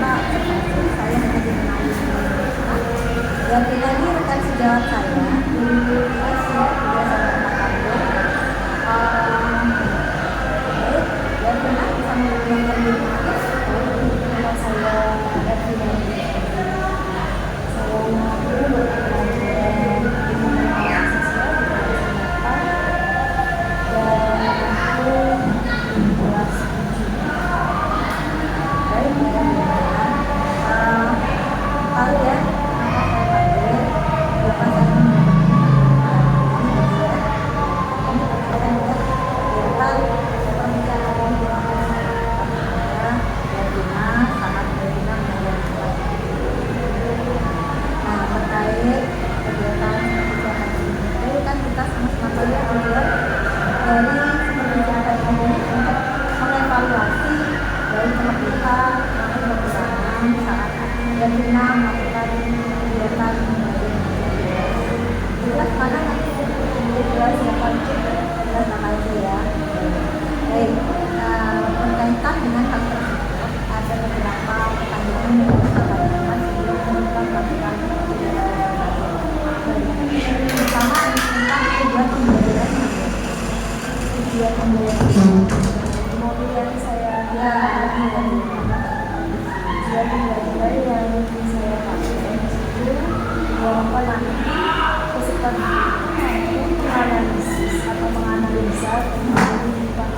karena observasi saya hanya dikenali dan ini rekan sejawat saya dulu saya siap juga sama kampung baik dan pernah bisa menggunakan diri kalau saya ada tidak saya mampu belajar ilmu sosial dan aku kelas 7 baik tahu ya dan kita melakukan kegiatan jelas mana nanti jelas yang wajib jelas nama itu ya. Baik, berkaitan dengan hal tersebut ada beberapa pertanyaan yang bisa ditanyakan sebelum kita melakukan pertama tentang tujuan pembelajaran kemudian saya tujuan pembelajaran yang saya pakai itu bahwa nanti kesukaan analisis atau menganalisa tentang kehidupan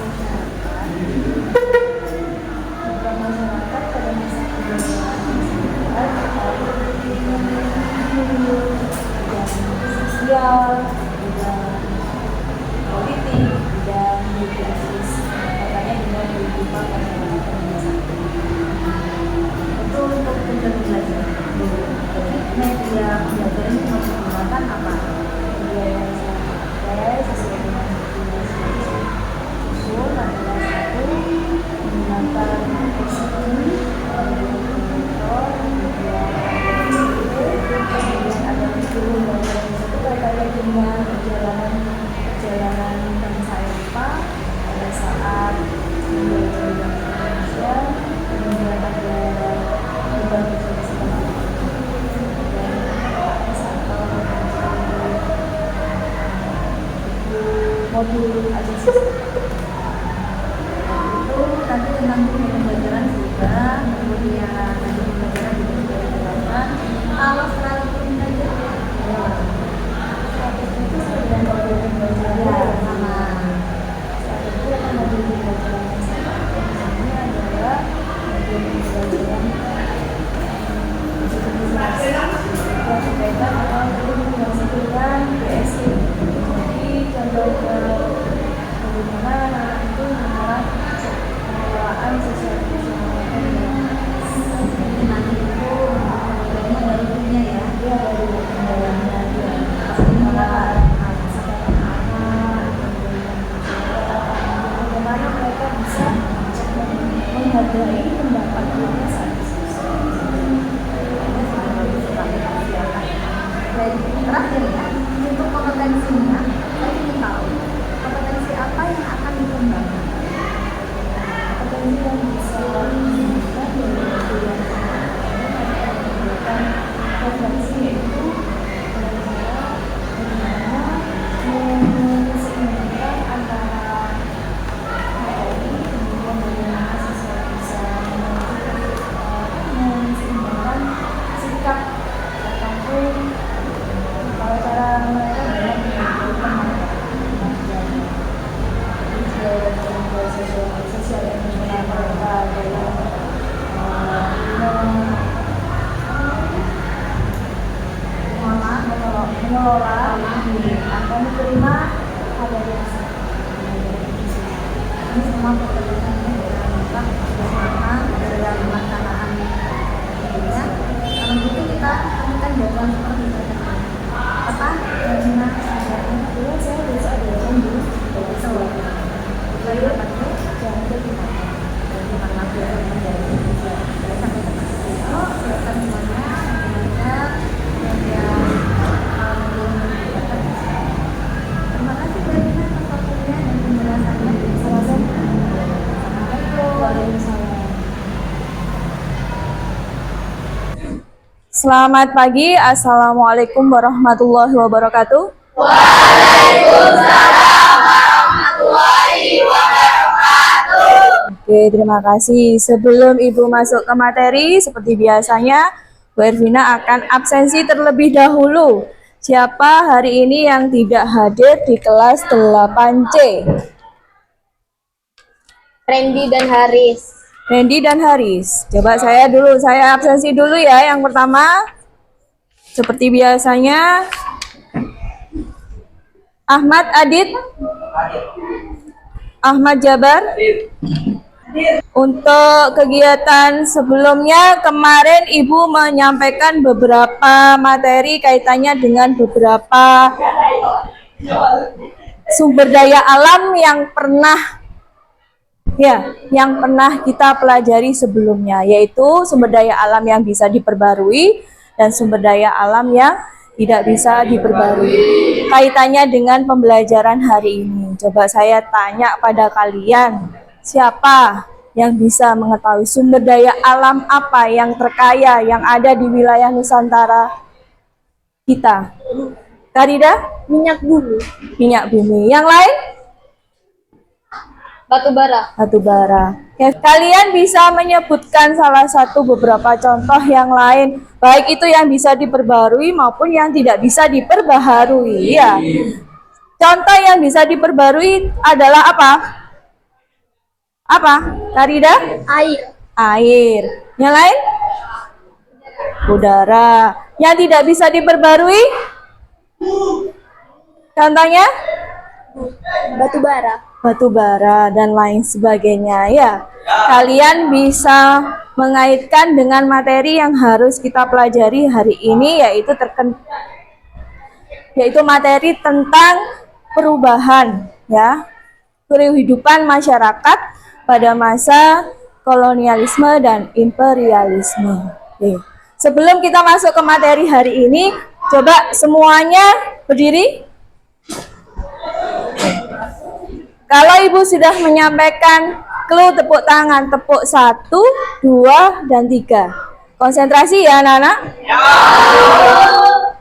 masyarakat pada masa kejayaan sosial, bidang politik, bidang bisnis, makanya dengan kehidupan masyarakat itu untuk tujuan belajar. Media belajar ini harus menggunakan apa? Media yang saya pakai sesuai dengan usul adalah satu menggunakan PowerPoint, kemudian ada video dan itu kaitannya dengan perjalanan bangsa Eropa pada saat menjajah Indonesia, kemudian ada berbagai modul ada sistem itu tadi tentang pembelajaran juga, kemudian tadi pembelajaran juga dijelaskan kalau selalu belajar itu sudah modul pembelajaran sama saat itu akan modul pembelajaran yang sama ini adalah modul pembelajaran digitalisasi yang berkaitan dengan dengan BSI. Contohnya bagaimana itu mengarah pengelolaan sosial nanti itu penilaiannya dari dunia ya, dia dari penilaiannya dia pasti mengarah bagaimana mereka bisa menghargai pendapat dunia saat dan terakhir ya untuk kompetensinya saya ingin tahu kompetensi apa yang akan dikembangkan. Kompetensi yang bisa dikembangkan dari kompetensi yaitu bagaimana menyeimbangkan antara materi kemudian bagaimana siswa bisa menyeimbangkan sikap ataupun kalau cara mereka dalam sosial emosional mereka dalam mengelola atau menerima ada yang ini semua pekerjaannya dalam bersama dalam pelaksanaan ya. Kalau begitu kita akan jawaban seperti itu apa karena dulu saya bisa ada yang dulu besok lalu apa jangan kita jadi waktu yang menjadi sampai tempat itu silakan semuanya ya Selamat pagi, Assalamualaikum warahmatullahi wabarakatuh. Oke, terima kasih. Sebelum Ibu masuk ke materi, seperti biasanya, Bu Ervina akan absensi terlebih dahulu. Siapa hari ini yang tidak hadir di kelas 8C? Randy dan Haris. Randy dan Haris. Coba saya absensi dulu ya. Yang pertama, seperti biasanya, Ahmad Adit, Ahmad Jabar. Untuk kegiatan sebelumnya, kemarin Ibu menyampaikan beberapa materi kaitannya dengan beberapa sumber daya alam yang pernah kita pelajari sebelumnya, yaitu sumber daya alam yang bisa diperbarui dan sumber daya alam yang tidak bisa diperbarui. Kaitannya dengan pembelajaran hari ini, coba saya tanya pada kalian, siapa yang bisa mengetahui sumber daya alam apa yang terkaya yang ada di wilayah Nusantara kita? Karida? Minyak bumi. Minyak bumi. Yang lain? Batu bara. Batu bara. Ya, kalian bisa menyebutkan salah satu beberapa contoh yang lain, baik itu yang bisa diperbarui maupun yang tidak bisa diperbaharui. Ya. Contoh yang bisa diperbarui adalah apa? Apa? Karida? Air. Air. Yang lain? Udara. Yang tidak bisa diperbarui? Contohnya? Batu bara. Batu bara dan lain sebagainya. Ya, kalian bisa mengaitkan dengan materi yang harus kita pelajari hari ini, yaitu materi tentang perubahan, ya, kehidupan masyarakat pada masa kolonialisme dan imperialisme. Oke. Sebelum kita masuk ke materi hari ini, coba semuanya berdiri. Kalau Ibu sudah menyampaikan clue, tepuk tangan, tepuk 1, 2, dan 3. Konsentrasi ya anak-anak? Ya.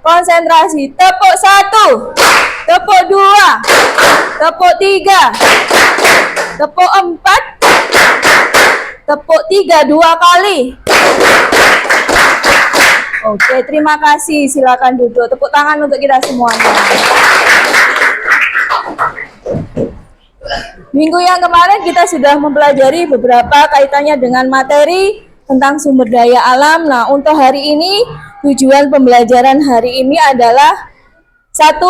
Konsentrasi, tepuk 1, tepuk 2, tepuk 3, tepuk 4, tepuk 3 2 kali. Oke, terima kasih. Silakan duduk. Tepuk tangan untuk kita semuanya. Minggu yang kemarin kita sudah mempelajari beberapa kaitannya dengan materi tentang sumber daya alam. Nah, untuk hari ini, tujuan pembelajaran hari ini adalah 1.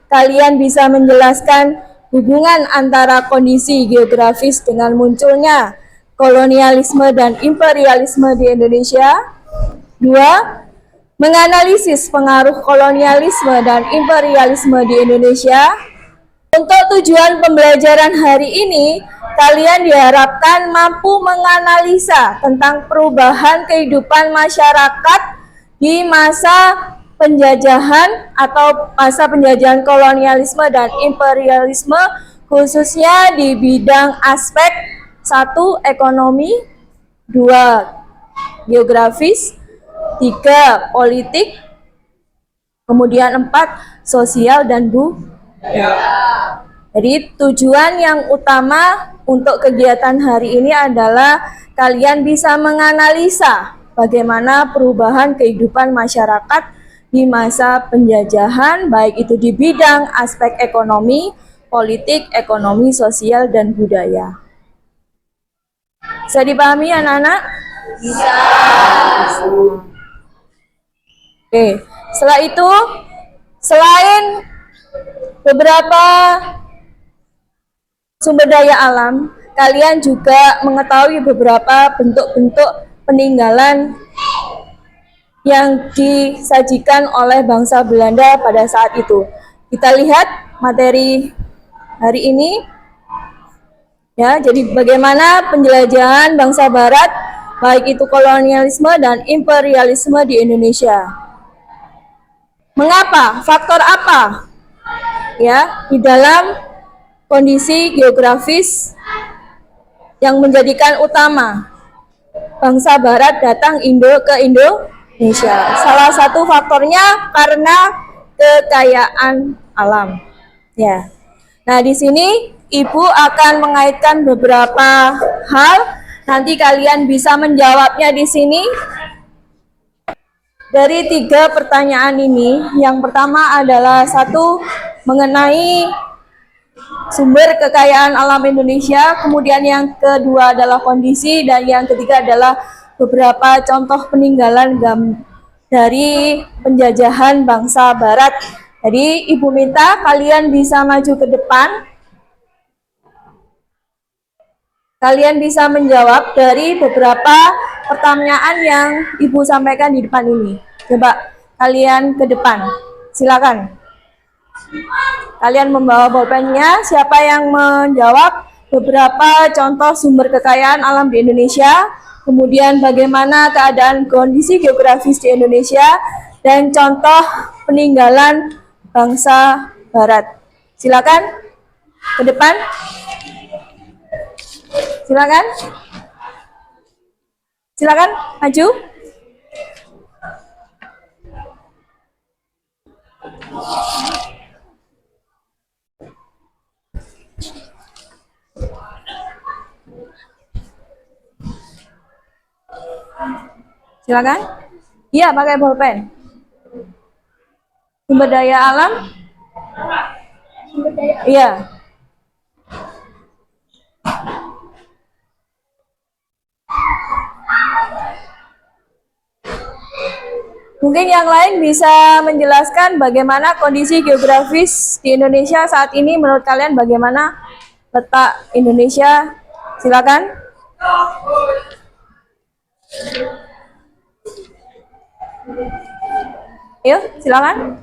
Kalian bisa menjelaskan hubungan antara kondisi geografis dengan munculnya kolonialisme dan imperialisme di Indonesia. 2. Menganalisis pengaruh kolonialisme dan imperialisme di Indonesia. Untuk tujuan pembelajaran hari ini, kalian diharapkan mampu menganalisa tentang perubahan kehidupan masyarakat di masa penjajahan atau masa penjajahan kolonialisme dan imperialisme, khususnya di bidang aspek 1. Ekonomi, 2. Geografis, 3. Politik, kemudian 4. Sosial dan budaya. Jadi tujuan yang utama untuk kegiatan hari ini adalah kalian bisa menganalisa bagaimana perubahan kehidupan masyarakat di masa penjajahan, baik itu di bidang aspek ekonomi, politik, ekonomi, sosial, dan budaya. Bisa dipahami anak-anak? Bisa. Oke, setelah itu, selain beberapa sumber daya alam, kalian juga mengetahui beberapa bentuk-bentuk peninggalan yang disajikan oleh bangsa Belanda pada saat itu. Kita lihat materi hari ini. Ya, jadi bagaimana penjelajahan bangsa Barat, baik itu kolonialisme dan imperialisme di Indonesia. Mengapa? Faktor apa? Ya, di dalam kondisi geografis yang menjadikan utama bangsa Barat datang ke Indonesia. Salah satu faktornya karena kekayaan alam. Ya. Nah, di sini Ibu akan mengaitkan beberapa hal. Nanti kalian bisa menjawabnya di sini. Dari 3 pertanyaan ini, yang pertama adalah satu mengenai sumber kekayaan alam Indonesia, kemudian yang kedua adalah kondisi, dan yang ketiga adalah beberapa contoh peninggalan dari penjajahan bangsa Barat. Jadi Ibu minta kalian bisa maju ke depan. Kalian bisa menjawab dari beberapa pertanyaan yang Ibu sampaikan di depan ini. Coba kalian ke depan. Silakan. Kalian membawa bolpennya. Siapa yang menjawab beberapa contoh sumber kekayaan alam di Indonesia, kemudian bagaimana keadaan kondisi geografis di Indonesia, dan contoh peninggalan bangsa Barat. Silakan ke depan. Silakan. Silakan maju. Silakan. Iya, pakai bolpen. Sumber daya alam? Iya. Mungkin yang lain bisa menjelaskan bagaimana kondisi geografis di Indonesia saat ini, menurut kalian bagaimana letak Indonesia? Silakan. Yuk, silakan.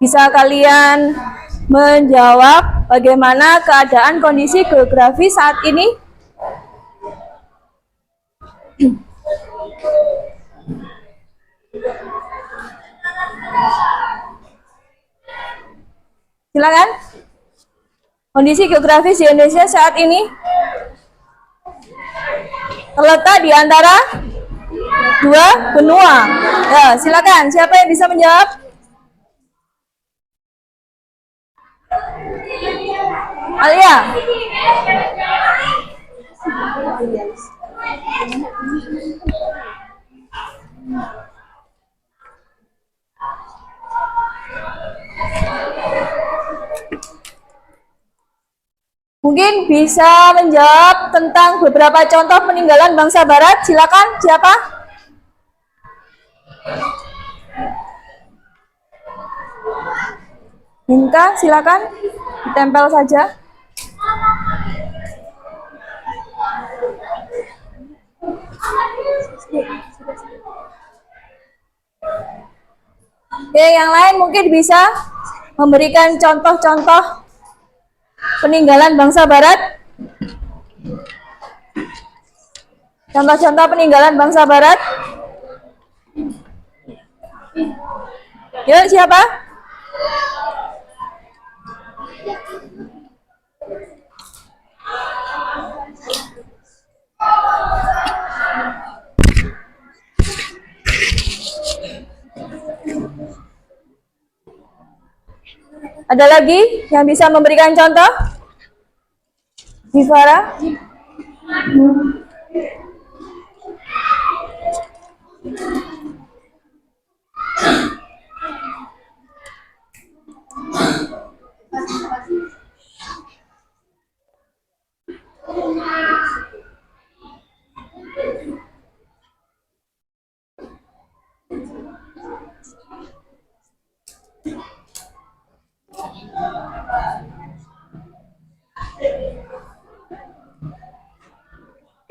Bisa kalian menjawab bagaimana keadaan kondisi geografis saat ini? Silakan. Kondisi geografis di Indonesia saat ini terletak di antara 2 benua. Ya, silakan. Siapa yang bisa menjawab? Alia. Mungkin bisa menjawab tentang beberapa contoh peninggalan bangsa Barat. Silakan, siapa? Minta, silakan. Ditempel saja. Oke, yang lain mungkin bisa memberikan contoh-contoh peninggalan bangsa Barat. Contoh-contoh peninggalan bangsa Barat. Yuk, siapa? Ada lagi yang bisa memberikan contoh? Gifara?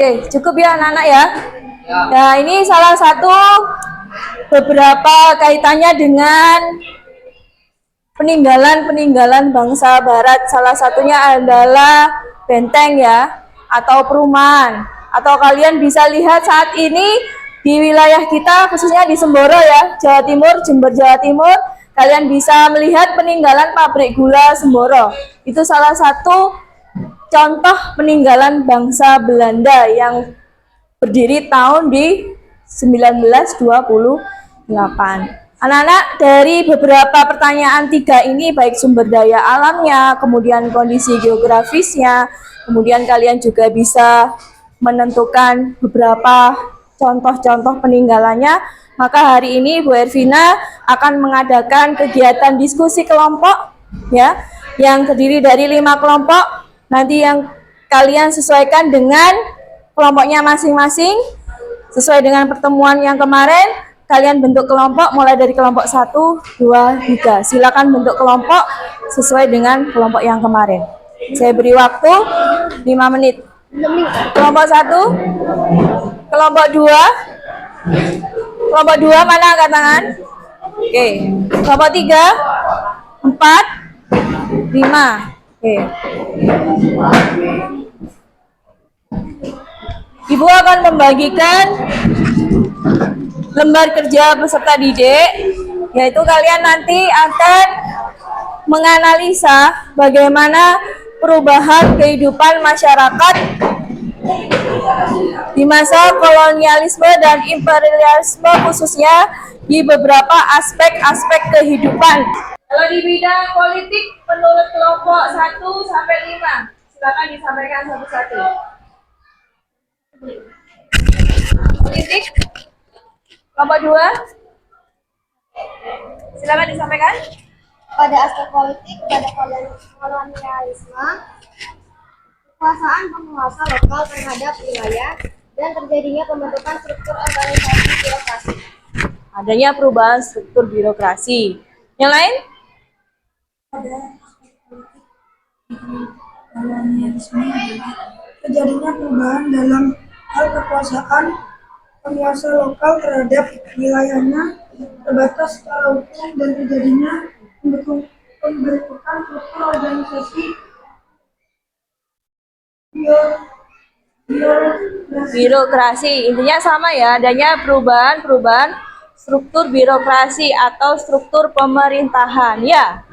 Oke, cukup ya anak-anak ya. Nah, ini salah satu beberapa kaitannya dengan peninggalan-peninggalan bangsa Barat. Salah satunya adalah benteng ya, atau perumahan. Atau kalian bisa lihat saat ini di wilayah kita, khususnya di Semboro ya, Jawa Timur, Jember, Jawa Timur, kalian bisa melihat peninggalan pabrik gula Semboro. Itu salah satu contoh peninggalan bangsa Belanda yang berdiri tahun di 1928. Anak-anak, dari beberapa pertanyaan tiga ini, baik sumber daya alamnya, kemudian kondisi geografisnya, kemudian kalian juga bisa menentukan beberapa contoh-contoh peninggalannya. Maka hari ini Bu Ervina akan mengadakan kegiatan diskusi kelompok, ya, yang terdiri dari 5 kelompok. Nanti yang kalian sesuaikan dengan kelompoknya masing-masing, sesuai dengan pertemuan yang kemarin. Kalian bentuk kelompok mulai dari kelompok 1, 2, 3. Silakan bentuk kelompok sesuai dengan kelompok yang kemarin. Saya beri waktu 5 menit. Kelompok 1, kelompok 2, kelompok 2 mana angkat tangan? Oke. Kelompok 3, 4, 5. Oke. Ibu akan membagikan lembar kerja peserta didik, yaitu kalian nanti akan menganalisa bagaimana perubahan kehidupan masyarakat di masa kolonialisme dan imperialisme, khususnya di beberapa aspek-aspek kehidupan. Kalau di bidang politik menurut kelompok 1 sampai 5, silakan disampaikan satu-satu. Politik kelompok 2, silakan disampaikan. Pada aspek politik, pada kolonialisme, kekuasaan penguasa lokal terhadap wilayah dan terjadinya pembentukan struktur organisasi birokrasi. Adanya perubahan struktur birokrasi. Yang lain? Pada aspek politik, kolonialisme adalah terjadinya perubahan dalam hal kekuasaan penguasa lokal terhadap wilayahnya terbatas secara hukum dan terjadinya pembentukan struktur organisasi Birokrasi. Intinya sama ya, adanya perubahan struktur birokrasi atau struktur pemerintahan. Ya.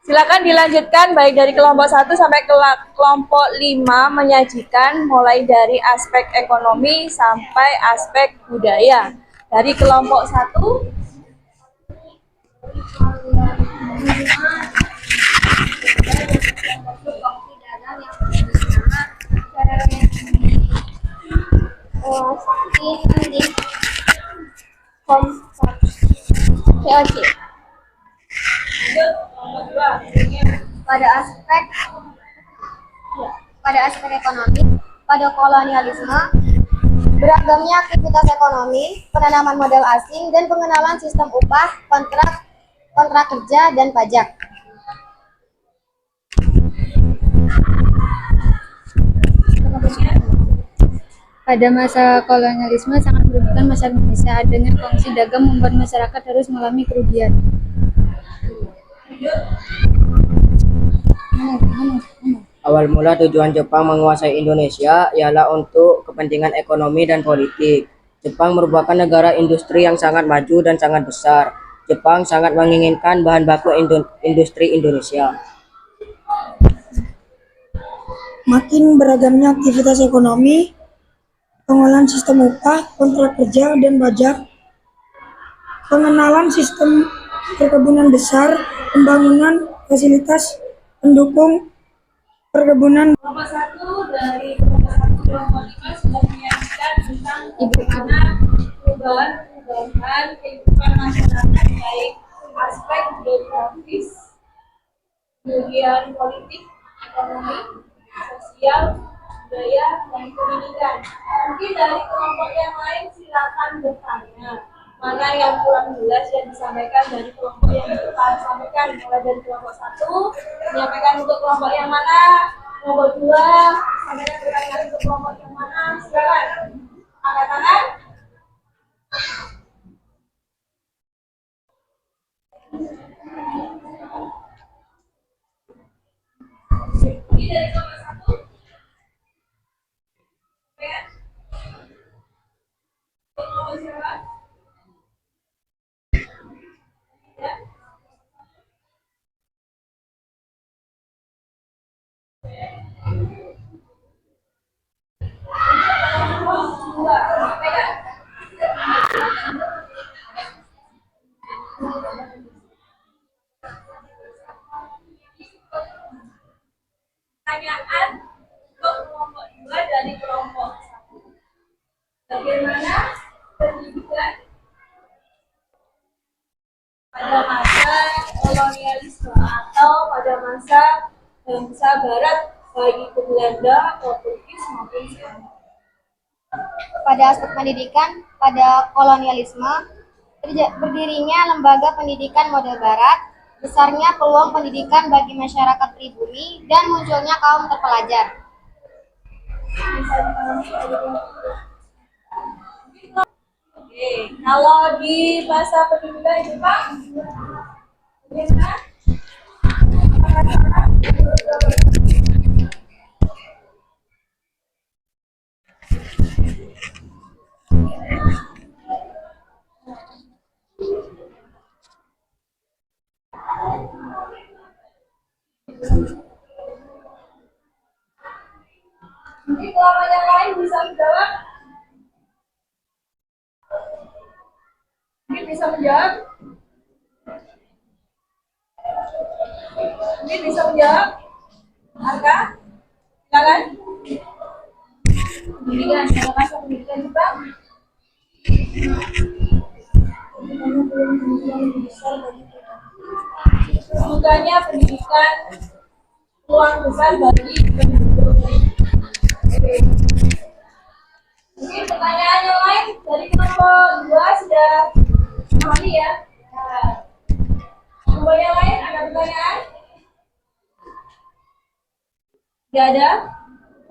Silakan dilanjutkan baik dari kelompok 1 sampai ke kelompok 5 menyajikan mulai dari aspek ekonomi sampai aspek budaya. Dari kelompok 1 COC. pada aspek ekonomi, pada kolonialisme, beragamnya aktivitas ekonomi, penanaman modal asing, dan pengenalan sistem upah, kontrak kerja, dan pajak. Pada masa kolonialisme sangat merugikan masyarakat Indonesia. Adanya kongsi dagang membuat masyarakat harus mengalami kerugian. Awal mula tujuan Jepang menguasai Indonesia ialah untuk kepentingan ekonomi dan politik. Jepang merupakan negara industri yang sangat maju dan sangat besar. Jepang sangat menginginkan bahan baku industri Indonesia. Makin beragamnya aktivitas ekonomi, pengolahan sistem upah, kontrak kerja, dan pajak, pengenalan sistem perkebunan besar, pembangunan fasilitas pendukung perkebunan. kelompok 1 dari kelompok 1 kelompok 5 sudah menyajikan tentang bagaimana perubahan kehidupan masyarakat, baik aspek geografis, kemudian politik, ekonomi, sosial, budaya, dan pendidikan. Mungkin dari kelompok yang lain silakan bertanya mana yang kurang jelas yang disampaikan dari kelompok yang kita sampaikan. Mulai dari kelompok 1 menyampaikan untuk kelompok yang mana, kelompok 2 sampaikan pertanyaan untuk kelompok yang mana. Silakan angkat tangan. Ini dari kelompok 1. Ya. Kelompok siapa? Ya. bangsa Barat, baik itu Belanda, Portugis maupun Spanyol. Pada aspek pendidikan, pada kolonialisme, berdirinya lembaga pendidikan model barat, besarnya peluang pendidikan bagi masyarakat pribumi, dan munculnya kaum terpelajar. Oke, kalau di masa pendidikan Jepang, bagaimana? Mungkin kalau yang lain bisa menjawab. Mungkin bisa menjawab. Mungkin bisa menjawab. Arka, silakan. Pendidikan, kalau masuk pendidikan Jepang. Bukannya pendidikan peluang besar bagi penduduk. Mungkin pertanyaan yang lain dari kelompok 2 sudah memahami ya. Nah, kelompok yang lain ada pertanyaan? Tidak ada?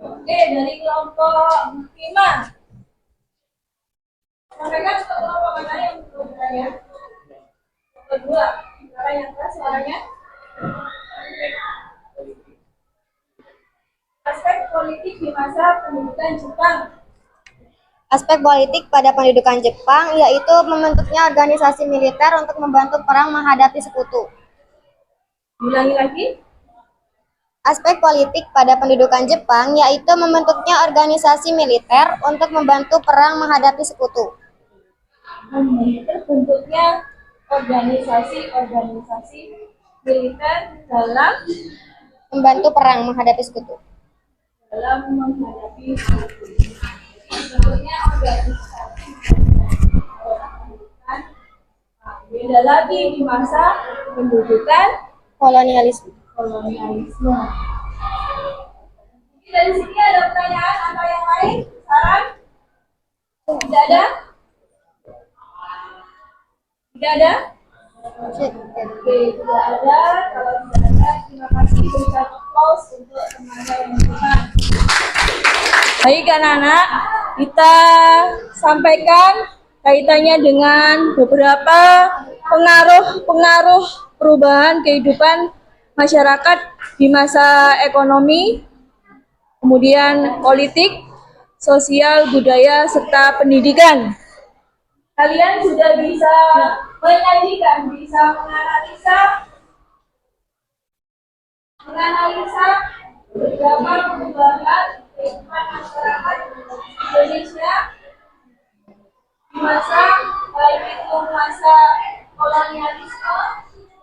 Oke, dari kelompok 5. Sampaikan untuk kelompok mana yang belum bertanya? Kedua, siapa yang keras suaranya? Aspek politik di masa pendudukan Jepang. Aspek politik pada pendudukan Jepang yaitu membentuknya organisasi militer untuk membantu perang menghadapi sekutu. Ulangi lagi. Aspek politik pada pendudukan Jepang yaitu membentuknya organisasi militer untuk membantu perang menghadapi sekutu. Terbentuknya organisasi militer dalam Membantu perang menghadapi sekutu. menghadapi sekutu. Bentuknya organisasi beda lagi di masa pendudukan Kolonialisme. kolonialisme. Jadi dari sini ada pertanyaan atau yang lain? Saran? Tidak ada? Tidak ada? Oke, tidak ada. Kalau tidak ada, terima kasih. Berikan aplaus untuk tenaga yang menentukan. Baik anak-anak, kita sampaikan kaitannya dengan beberapa pengaruh perubahan kehidupan masyarakat di masa ekonomi, kemudian politik, sosial, budaya, serta pendidikan. Kalian sudah bisa menyajikan, bisa menganalisa beberapa perubahan kehidupan masyarakat Indonesia di masa baik itu masa kolonialisme,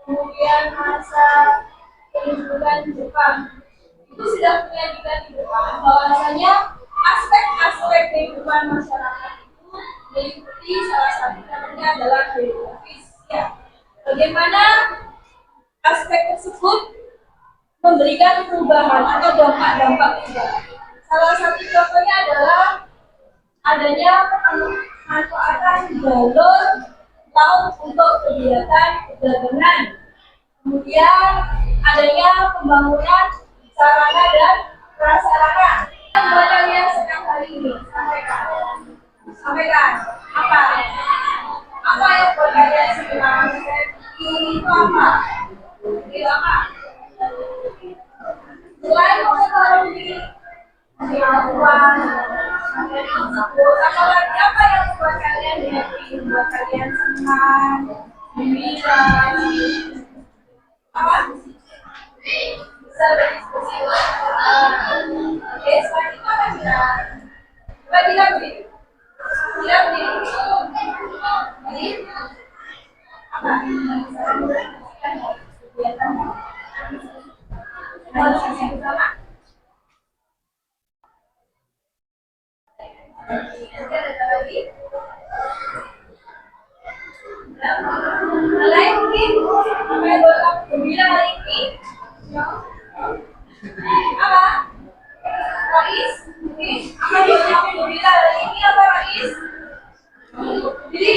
kemudian masa pendudukan Jepang. Itu sudah menyajikan di depan bahwasanya aspek-aspek kehidupan masyarakat itu meliputi salah satunya adalah geografis. Ya. Bagaimana aspek tersebut memberikan perubahan atau dampak-dampak perubahan. Salah satu contohnya adalah adanya pemanfaatan jalur laut untuk kegiatan perdagangan. Kemudian adanya pembangunan sarana dan prasarana. Buat kalian sedang hari ini sampaikan apa yang buat kalian senang? Itu apa? Itu apa? Selain mengetahui pengetahuan, apalagi apa yang membuat kalian happy, membuat kalian senang, gembira? Apa? Bisa berdiskusi. Oke, selain itu apa kita? Coba bilang nih. Bilang nih. Jadi apa? Kegiatan bersama. Ada lagi? Lain mungkin apa yang buat kamu gembira hari ini? Apa? Rais? Ini apa yang aku bilang hari ini apa Rais? Jadi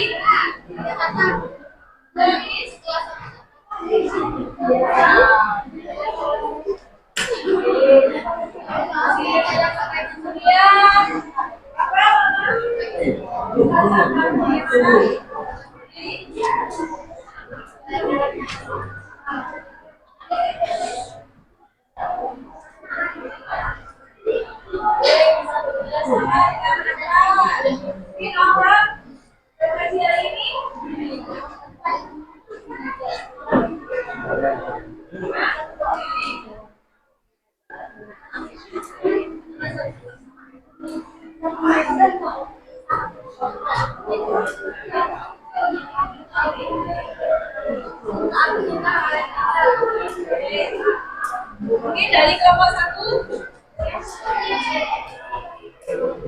mungkin dari kelompok 1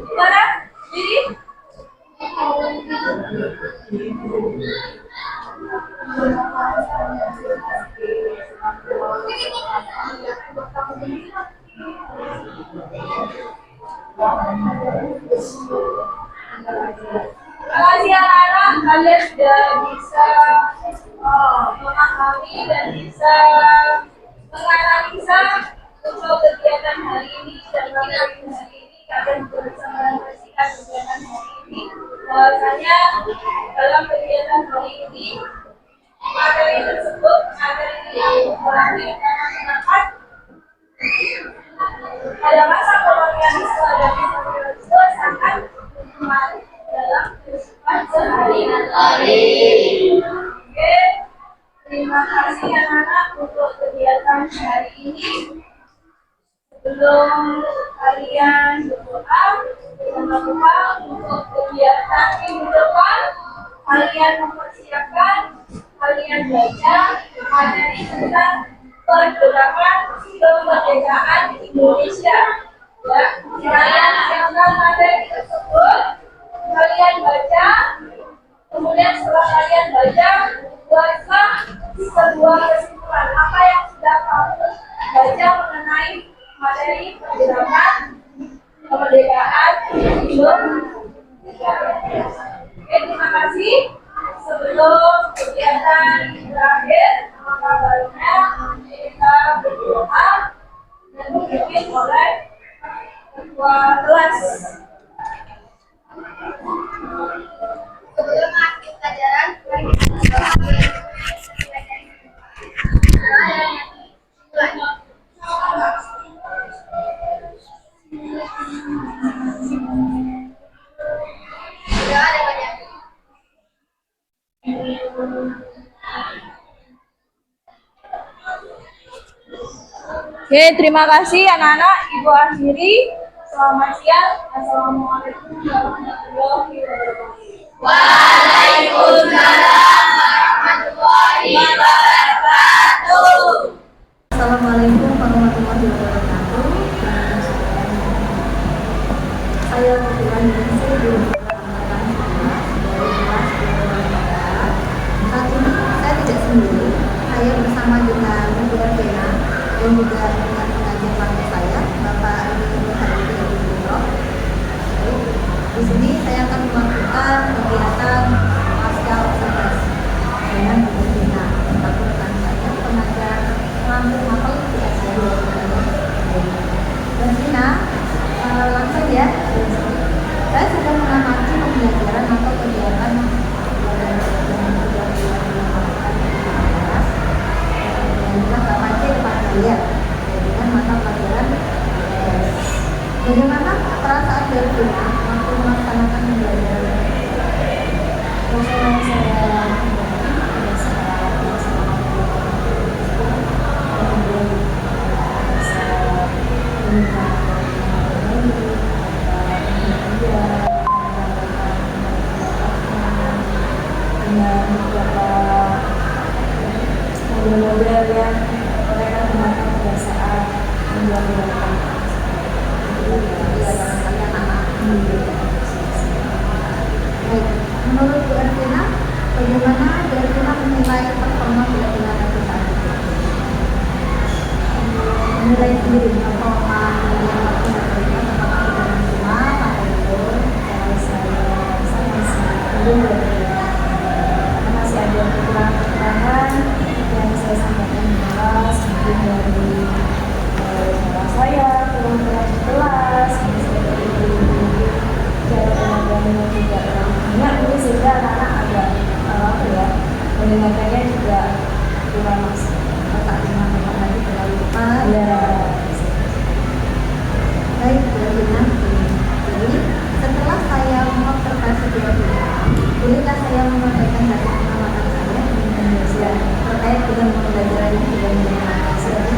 gimana? Jadi makasih anak-anak, kalian sudah bisa memahami dan bisa menganalisa untuk kegiatan hari ini dan materi hari ini. Kalian juga bisa menganalisikan kegiatan hari ini. Bahwasanya dalam kegiatan hari ini materi tersebut materi yang melahirkan masyarakat pada masa kolonialisme dan imperialisme sangat berpengaruh dalam kehidupan sehari-hari. Oke, terima kasih anak-anak untuk kegiatan hari ini. Sebelum kalian berdoa, jangan lupa untuk kegiatan minggu depan kalian mempersiapkan, kalian belajar materi tentang pergerakan kemerdekaan Indonesia. Ya, kalian siapkan materi tersebut, kalian baca, kemudian setelah kalian baca, buatlah sebuah kesimpulan apa yang sudah kamu baca mengenai materi pergerakan kemerdekaan Indonesia. Oke, terima kasih. Sebelum kegiatan berakhir, maka baiknya kita berdoa dan dipimpin oleh ketua kelas. Sebelum akhir pelajaran, Oke, terima kasih anak-anak, Ibu akhiri. Selamat siang. Assalamualaikum warahmatullahi wabarakatuh. Assalamualaikum warahmatullahi wabarakatuh. Saya kebetulan Ningsih di saat ini saya tidak sendiri. Saya bersama dengan Ibu Ervina dan juga dengan pengajar waktu saya, Bapak Ibu Habibie Abdul Bintro. Di sini saya akan melakukan kegiatan pasca observasi dengan Bu Ervina. Satu rekan saya pengajar langsung hafal tidak saya Ervina, langsung ya. Saya sudah mengamati pembelajaran atau kegiatan dengan mata pelajaran. Bagaimana perasaan Ervina waktu melaksanakan pembelajaran? Rasanya saya dengan beberapa model-model yang mereka gunakan pada saat menjalankan. Baik, menurut Bu Ervina, bagaimana Bu Ervina menilai performa belajar saat itu? Menilai sendiri. mendengarkannya juga kurang tak dimakan lagi terlalu lupa. Ya. Baik, jadi nanti. Jadi setelah saya mengobservasi dia, bolehkah saya menyampaikan hasil pengamatan saya di Indonesia terkait dengan pembelajaran ini dan mendengarkan saya?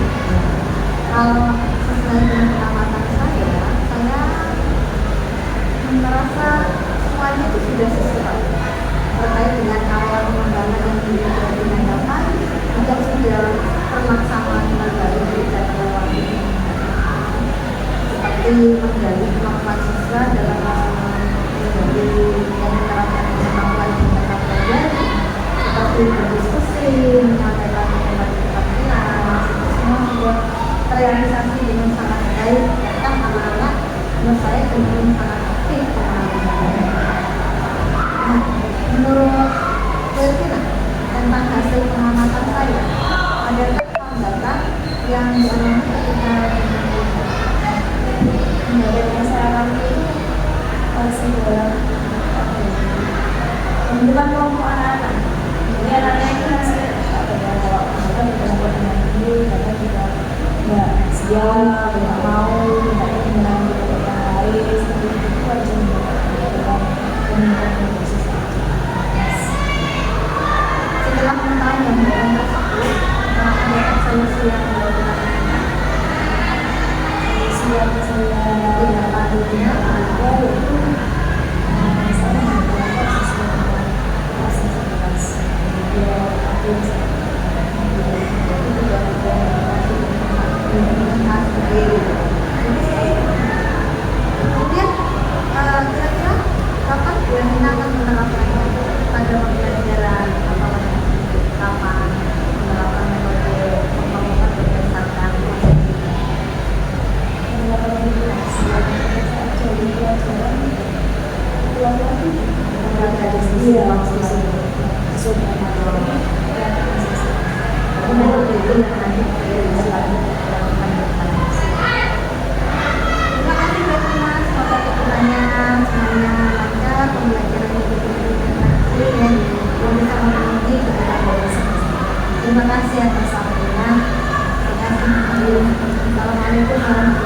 Kalau sesuai dengan pengamatan saya merasa semuanya itu sudah sesuai terkait dengan area pengembangan yang diadakan juga sudah terlaksana dengan baik dan terlewati seperti menggali kemampuan siswa dalam menjadi yang menerapkan kemampuan di mata pelajaran seperti berdiskusi, menyampaikan pendapat kelas, itu semua sudah terrealisasi dengan sangat baik. Bahkan anak-anak menurut saya cenderung sangat aktif. Nah, menurut Bertina tentang hasil pengamatan saya, adakah hambatan yang dialami ketika Dari masyarakat itu masih dalam pembentukan kelompok anak-anak. Jadi anaknya itu masih apa ya, kalau mereka berkelompok dengan ini, mereka juga nggak siap, nggak mau, nggak ingin mengambil yang lain, seperti itu aja dalam pembentukan khusus. setelah mengetahui gambaran tersebut, ada solusi yang dilakukan Siap saya tidak lanjutnya ada yaitu saya menggunakan sistem proses kelas. Dia aku kemudian kira-kira kapan bulan ini akan menerapkannya pada pembelajaran kapan menerapkan metode pembangunan berdasarkan Terima kasih banyak Mas, semoga kedepannya semuanya lancar, pembelajarannya berkonsentrasi dan bisa memenuhi kebutuhan dari semesta. Terima kasih atas waktunya. Terima kasih. Assalamualaikum warahmatullahi wabarakatuh.